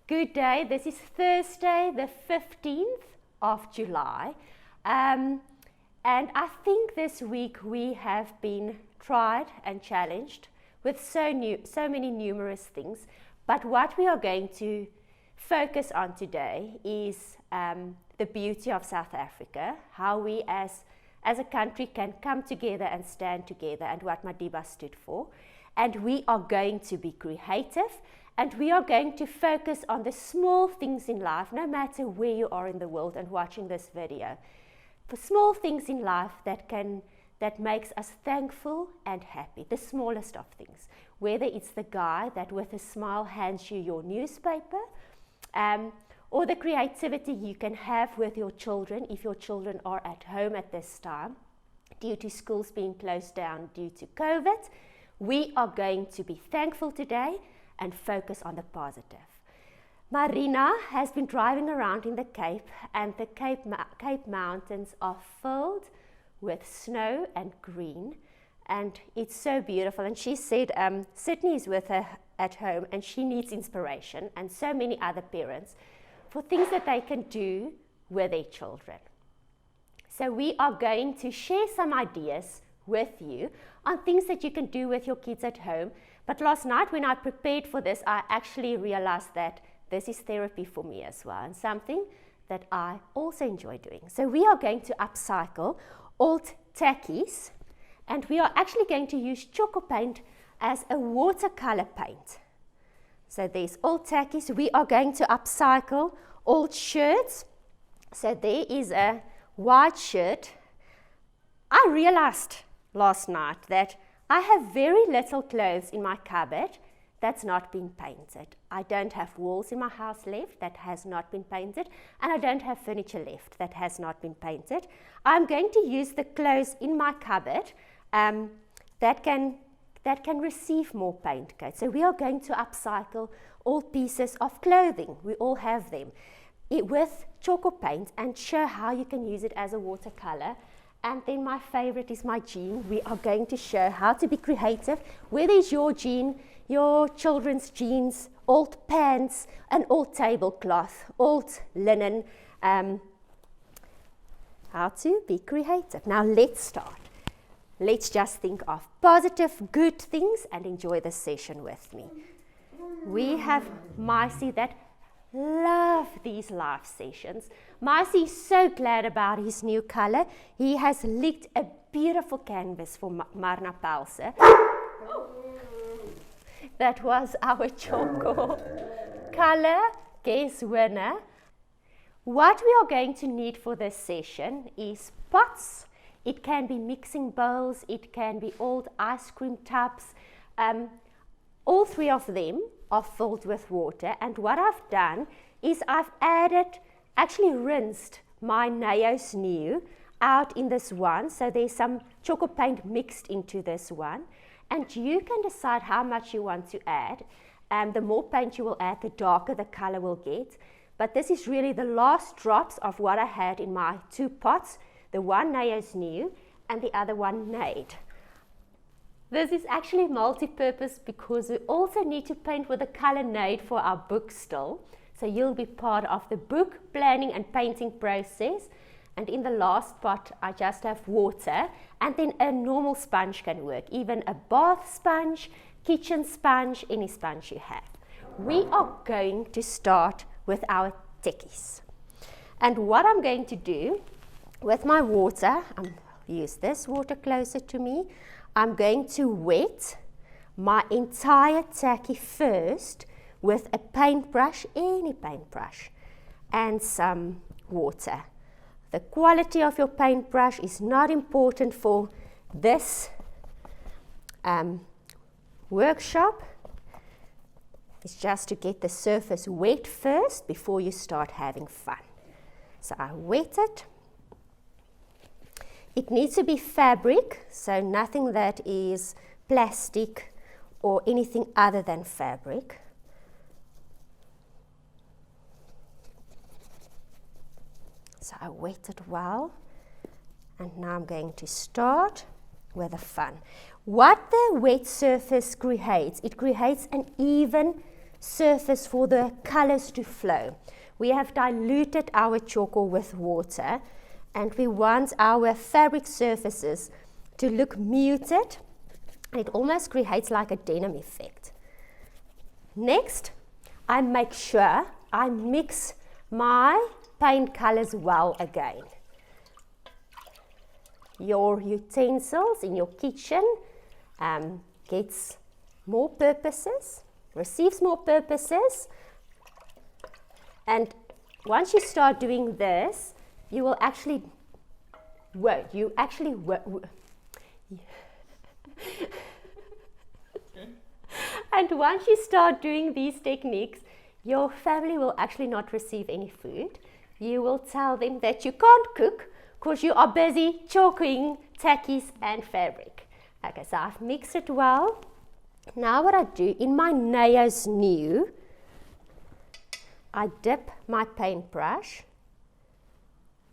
Good day. This is Thursday, the 15th of July. And I think this week we have been tried and challenged with so many numerous things. But what we are going to focus on today is the beauty of South Africa, how we as a country can come together and stand together, and what Madiba stood for. And we are going to be creative, and we are going to focus on the small things in life, no matter where you are in the world and watching this video. The small things in life that makes us thankful and happy, the smallest of things. Whether it's the guy that with a smile hands you your newspaper, or the creativity you can have with your children if your children are at home at this time, due to schools being closed down due to COVID. We are going to be thankful today and focus on the positive. Marina has been driving around in the Cape, and the Cape Mountains are filled with snow and green, and it's so beautiful. And she said Sydney is with her at home and she needs inspiration, and so many other parents, for things that they can do with their children. So we are going to share some ideas with you on things that you can do with your kids at home. But last night when I prepared for this, I actually realized that this is therapy for me as well, and something that I also enjoy doing. So we are going to upcycle old tackies, and we are actually going to use Tjhoko Paint as a watercolor paint. So there's old tackies. We are going to upcycle old shirts. So there is a white shirt. I realized last night that I have very little clothes in my cupboard that's not been painted. I don't have walls in my house left that has not been painted, and I don't have furniture left that has not been painted. I'm going to use the clothes in my cupboard that can receive more paint coats. So we are going to upcycle all pieces of clothing. We all have them with Tjhoko Paint, and show how you can use it as a watercolor. And then my favorite is my jean. We are going to show how to be creative. Whether it's your jean, your children's jeans, old pants, an old tablecloth, old linen, how to be creative. Now let's start. Let's just think of positive, good things and enjoy this session with me. We have Maisie that love these live sessions. Maisie is so glad about his new color. He has licked a beautiful canvas for Marna Pause. That was our Tjhoko color guess winner. What we are going to need for this session is pots. It can be mixing bowls, it can be old ice cream tubs. All three of them are filled with water, and what I've done is I've actually rinsed my Naos New out in this one, so there's some Tjhoko Paint mixed into this one, and you can decide how much you want to add. The more paint you will add, the darker the color will get, but this is really the last drops of what I had in my two pots, the one Naos New and the other one Nade. This is actually multi-purpose because we also need to paint with the color Nade for our book still. So you'll be part of the book planning and painting process. And in the last pot, I just have water, and then a normal sponge can work, even a bath sponge, kitchen sponge, any sponge you have. We are going to start with our techies. And what I'm going to do with my water, use this water closer to me. I'm going to wet my entire tacky first with a paintbrush, any paintbrush, and some water. The quality of your paintbrush is not important for this workshop. It's just to get the surface wet first before you start having fun. So I wet it. It needs to be fabric, so nothing that is plastic or anything other than fabric. So I wet it well, and now I'm going to start with the fun. What the wet surface creates, it creates an even surface for the colors to flow. We have diluted our Tjhoko with water, and we want our fabric surfaces to look muted. It almost creates like a denim effect. Next, I make sure I mix my paint colors well again. Your utensils in your kitchen gets more purposes, receives more purposes, and once you start doing this, you will actually and once you start doing these techniques, your family will actually not receive any food. You will tell them that you can't cook because you are busy chalking tackies and fabric. Okay, so I've mixed it well. Now what I do, in my Naos New, I dip my paintbrush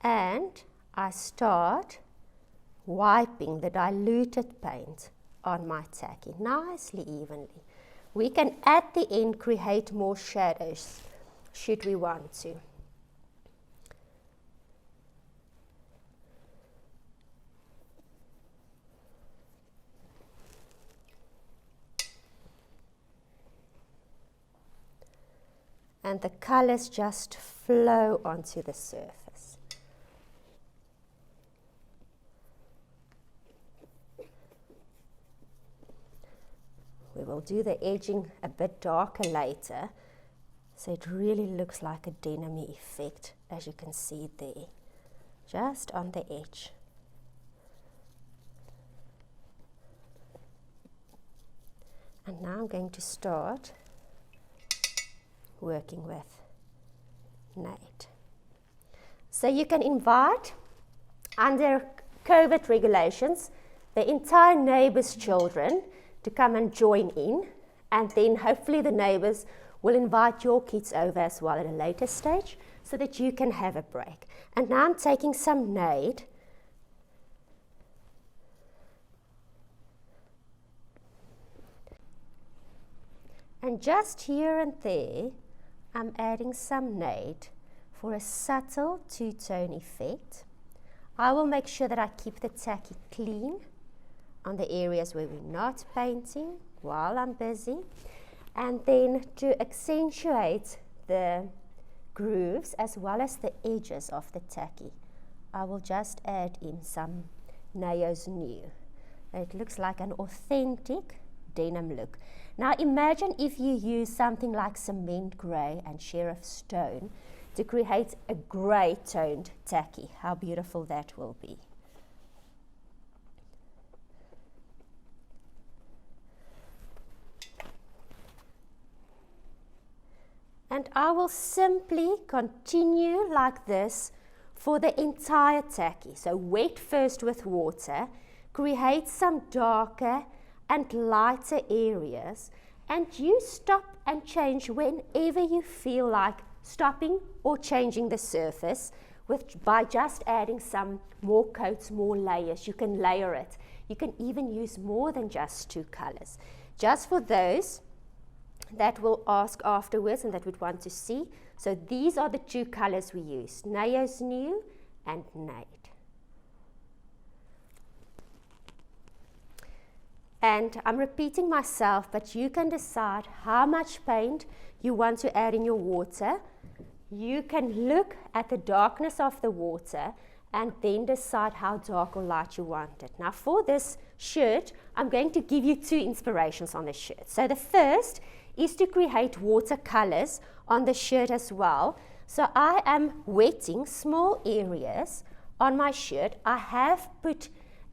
and I start wiping the diluted paint on my tacky nicely evenly. We can at the end create more shadows should we want to. And the colors just flow onto the surface. We will do the edging a bit darker later, so it really looks like a denim effect, as you can see there, just on the edge. And now I'm going to start working with Nate. So you can invite, under COVID regulations, the entire neighbour's children to come and join in, and then hopefully the neighbours will invite your kids over as well at a later stage so that you can have a break. And now I'm taking some Nate and just here and there I'm adding some Nate for a subtle two-tone effect. I will make sure that I keep the tacky clean on the areas where we're not painting while I'm busy. And then to accentuate the grooves as well as the edges of the tacky, I will just add in some Naos New. It looks like an authentic denim look. Now imagine if you use something like cement grey and sheriff stone to create a grey toned tacky. How beautiful that will be. And I will simply continue like this for the entire tacky. So wet first with water, create some darker and lighter areas, and you stop and change whenever you feel like stopping or changing the surface by just adding some more coats, more layers. You can layer it. You can even use more than just two colors. Just for those that will ask afterwards and that would want to see. So these are the two colors we use, Naos New and Nade. And I'm repeating myself, but you can decide how much paint you want to add in your water. You can look at the darkness of the water and then decide how dark or light you want it. Now for this shirt, I'm going to give you two inspirations on the shirt. So the first is to create watercolors on the shirt as well. So I am wetting small areas on my shirt. I have put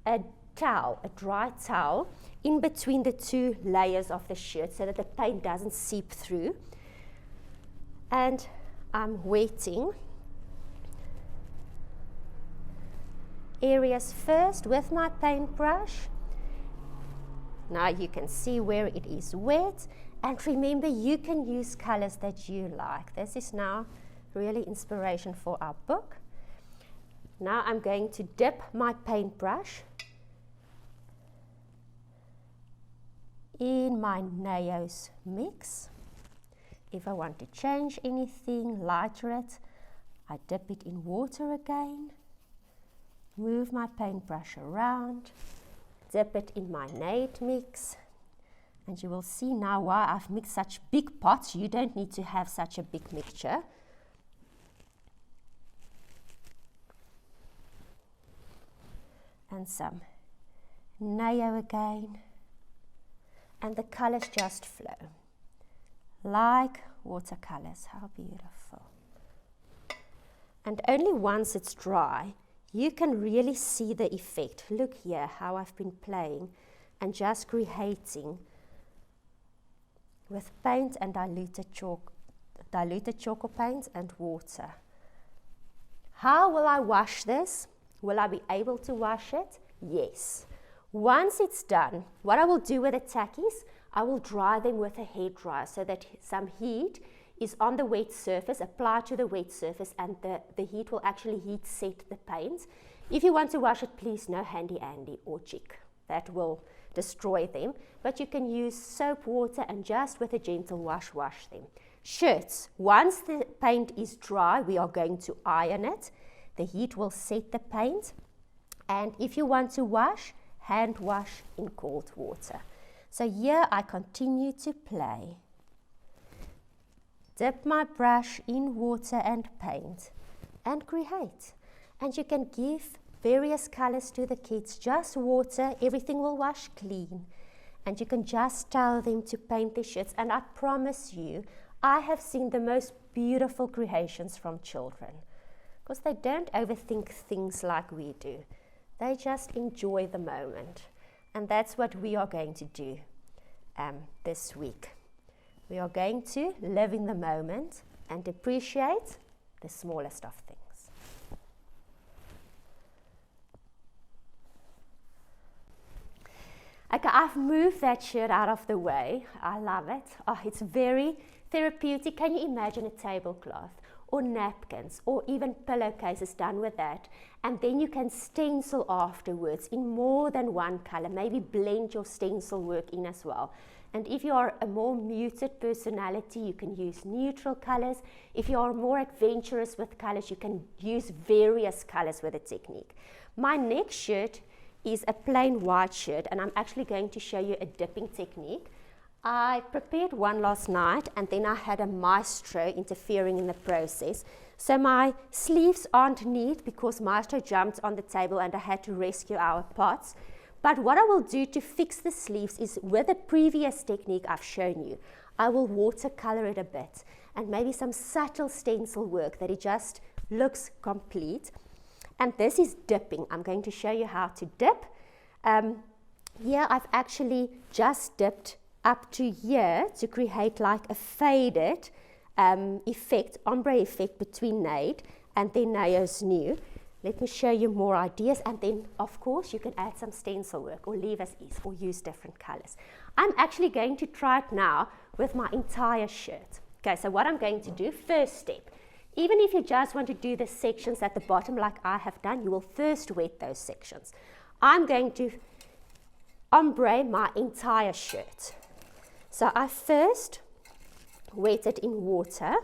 a towel, a dry towel, in between the two layers of the shirt so that the paint doesn't seep through. And I'm wetting areas first with my paintbrush. Now you can see where it is wet. And remember, you can use colors that you like. This is now really inspiration for our book. Now I'm going to dip my paintbrush in my Naos mix. If I want to change anything, lighter it, I dip it in water again, move my paintbrush around, dip it in my Nade mix, and you will see now why I've mixed such big pots. You don't need to have such a big mixture. And some Neo again, and the colors just flow like watercolors. How beautiful. And only once it's dry you can really see the effect. Look here how I've been playing and just creating with paint and diluted Tjhoko Paint and water. How will I wash this? Will I be able to wash it? Yes. Once it's done, what I will do with the tackies, I will dry them with a hairdryer so that some heat is on the wet surface, applied to the wet surface, and the heat will actually heat set the paint. If you want to wash it, please no handy Andy or Jig. That will destroy them. But you can use soap water and just with a gentle wash them. Shirts, once the paint is dry, we are going to iron it. The heat will set the paint. And if you want to wash, hand wash in cold water. So here I continue to play. Dip my brush in water and paint and create. And you can give various colors to the kids. Just water, everything will wash clean. And you can just tell them to paint their shirts. And I promise you, I have seen the most beautiful creations from children. Because they don't overthink things like we do. They just enjoy the moment. And that's what we are going to do this week. We are going to live in the moment and appreciate the smallest of things. Okay, I've moved that shirt out of the way. I love it. Oh, it's very therapeutic. Can you imagine a tablecloth or napkins or even pillowcases done with that? And then you can stencil afterwards in more than one color. Maybe blend your stencil work in as well. And if you are a more muted personality, you can use neutral colors. If you are more adventurous with colors, you can use various colors with the technique. My next shirt is a plain white shirt, and I'm actually going to show you a dipping technique. I prepared one last night, and then I had a maestro interfering in the process. So my sleeves aren't neat because maestro jumped on the table and I had to rescue our pots. But what I will do to fix the sleeves is, with the previous technique I've shown you, I will watercolor it a bit and maybe some subtle stencil work that it just looks complete. And this is dipping. I'm going to show you how to dip. Here I've actually just dipped up to here to create like a faded effect, ombre effect between Nade and then Neo's New. Let me show you more ideas, and then of course you can add some stencil work or leave as is or use different colors. I'm actually going to try it now with my entire shirt. Okay, so what I'm going to do, first step, even if you just want to do the sections at the bottom like I have done, you will first wet those sections. I'm going to ombre my entire shirt. So I first wet it in water.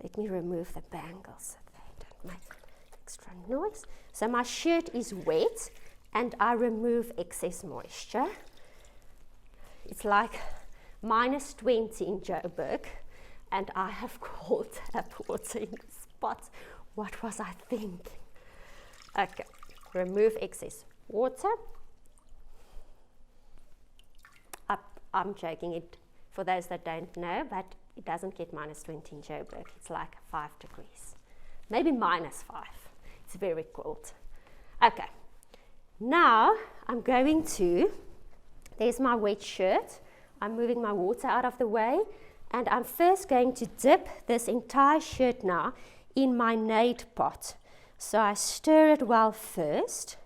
Let me remove the bangles so they don't make extra noise. So my shirt is wet and I remove excess moisture. It's like -20 in Joburg and I have called tap water in the spot. What was I thinking? Okay, remove excess water. I'm joking it for those that don't know, but it doesn't get -20 in Joburg. It's like 5 degrees, maybe -5. It's very cold. Okay, now I'm going to, there's my wet shirt. I'm moving my water out of the way, and I'm first going to dip this entire shirt now in my Nade pot. So I stir it well first,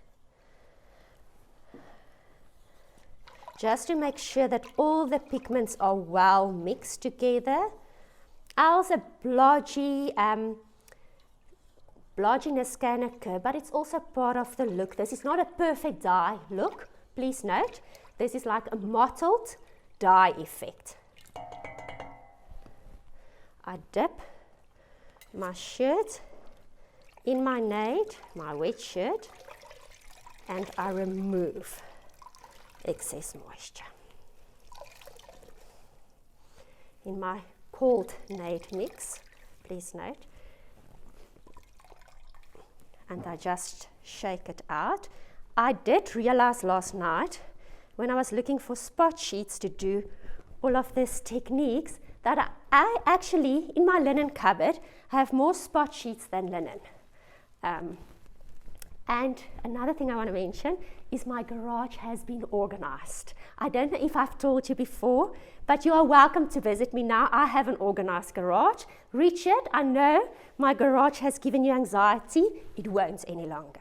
just to make sure that all the pigments are well mixed together. Else a blodginess can occur, but it's also part of the look. This is not a perfect dye look, please note. This is like a mottled dye effect. I dip my shirt in my Nade, my wet shirt, and I remove excess moisture. In my cold Nade mix, please note, and I just shake it out. I did realize last night when I was looking for spot sheets to do all of these techniques that I actually, in my linen cupboard, have more spot sheets than linen. And another thing I want to mention is my garage has been organized. I don't know if I've told you before, but you are welcome to visit me now. I have an organized garage. Richard, I know my garage has given you anxiety. It won't any longer.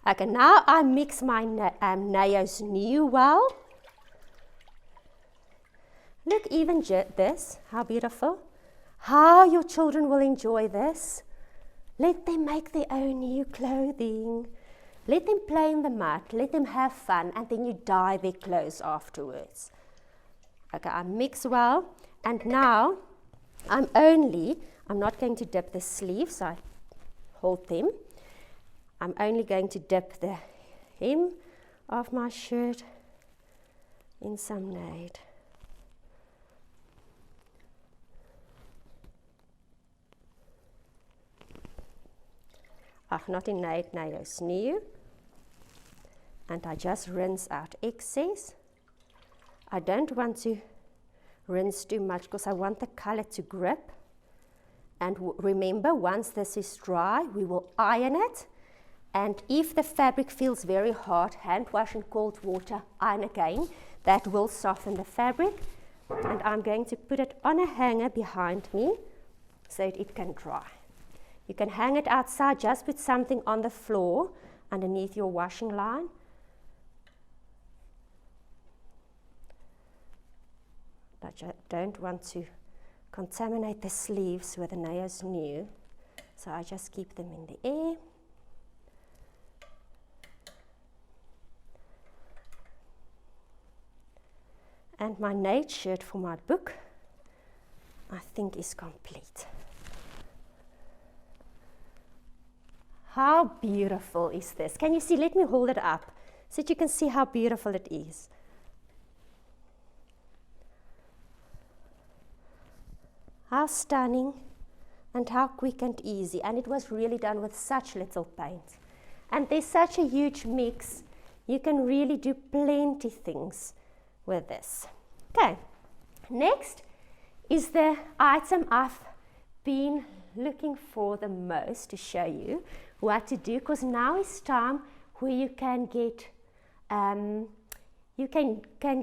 Okay, now I mix my Nayo's New well. Look, even this, how beautiful. How your children will enjoy this. Let them make their own new clothing. Let them play in the mud, let them have fun, and then you dye their clothes afterwards. Okay, I mix well, and now I'm not going to dip the sleeves, I hold them. I'm only going to dip the hem of my shirt in some Nade. Not in Nade, Nayo's New. And I just rinse out excess. I don't want to rinse too much because I want the color to grip. And remember, once this is dry, we will iron it. And if the fabric feels very hard, hand wash in cold water, iron again. That will soften the fabric. And I'm going to put it on a hanger behind me so that it can dry. You can hang it outside, just put something on the floor underneath your washing line. I don't want to contaminate the sleeves with the Nayo's New, so I just keep them in the air. And my Nade shirt for my book, I think, is complete. How beautiful is this? Can you see? Let me hold it up so that you can see how beautiful it is. How stunning and how quick and easy. And it was really done with such little paint. And there's such a huge mix. You can really do plenty things with this. Okay, next is the item I've been looking for the most to show you what to do, because now is time where you can get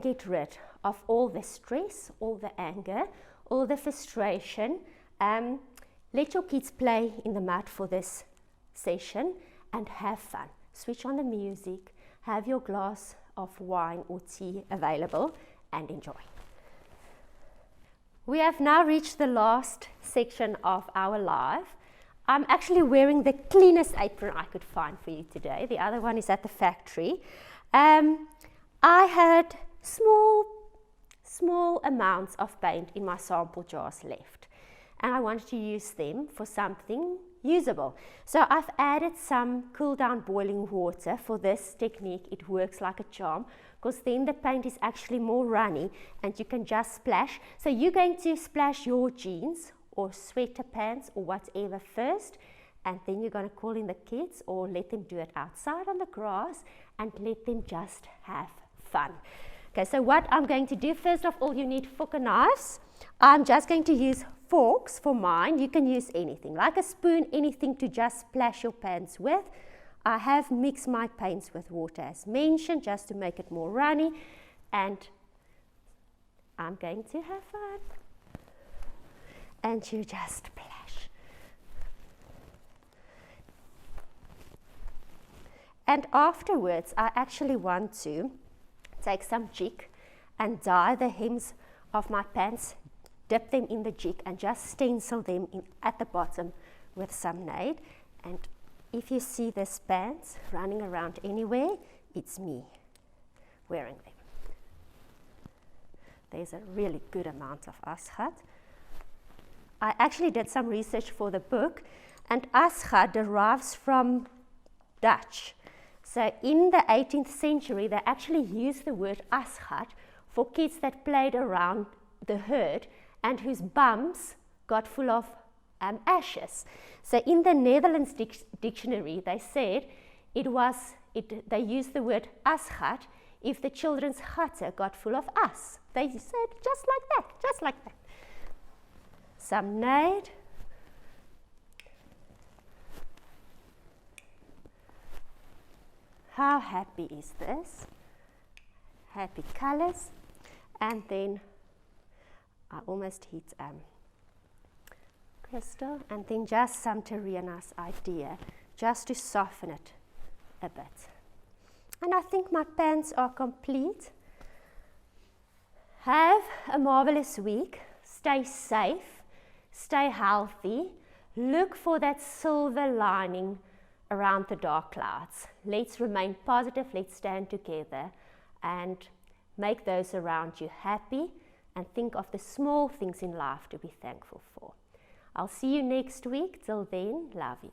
get rid of all the stress, all the anger, all the frustration. Let your kids play in the mud for this session and have fun. Switch on the music, have your glass of wine or tea available and enjoy. We have now reached the last section of our live. I'm actually wearing the cleanest apron I could find for you today. The other one is at the factory. I had small amounts of paint in my sample jars left, and I wanted to use them for something usable. So I've added some cool down boiling water for this technique. It works like a charm, because then the paint is actually more runny and you can just splash. So you're going to splash your jeans or sweater pants or whatever first, and then you're going to call in the kids or let them do it outside on the grass and let them just have fun. Okay, so what I'm going to do, first of all, you need fork and knives. I'm just going to use forks for mine. You can use anything, like a spoon, anything to just splash your pants with. I have mixed my paints with water as mentioned, just to make it more runny, and I'm going to have fun. And you just splash. And afterwards, I actually want to take some jig and dye the hems of my pants, dip them in the jig and just stencil them in at the bottom with some Nade. And if you see this pants running around anywhere, it's me wearing them. there's a really good amount of asgat. I actually did some research for the book, and asgat derives from Dutch. So in the 18th century, they actually used the word asgat for kids that played around the herd and whose bums got full of ashes. So in the Netherlands dictionary, they said they used the word asgat if the children's gutter got full of us. They said just like that, just like that. Some nade. How happy is this? Happy colors. And then I almost hit crystal, and then just some Terrena's idea, just to soften it a bit. And I think my pans are complete. Have a marvelous week. Stay safe. Stay healthy. Look for that silver lining around the dark clouds. Let's remain positive. Let's stand together and make those around you happy, and think of the small things in life to be thankful for. I'll see you next week. Till then, love you.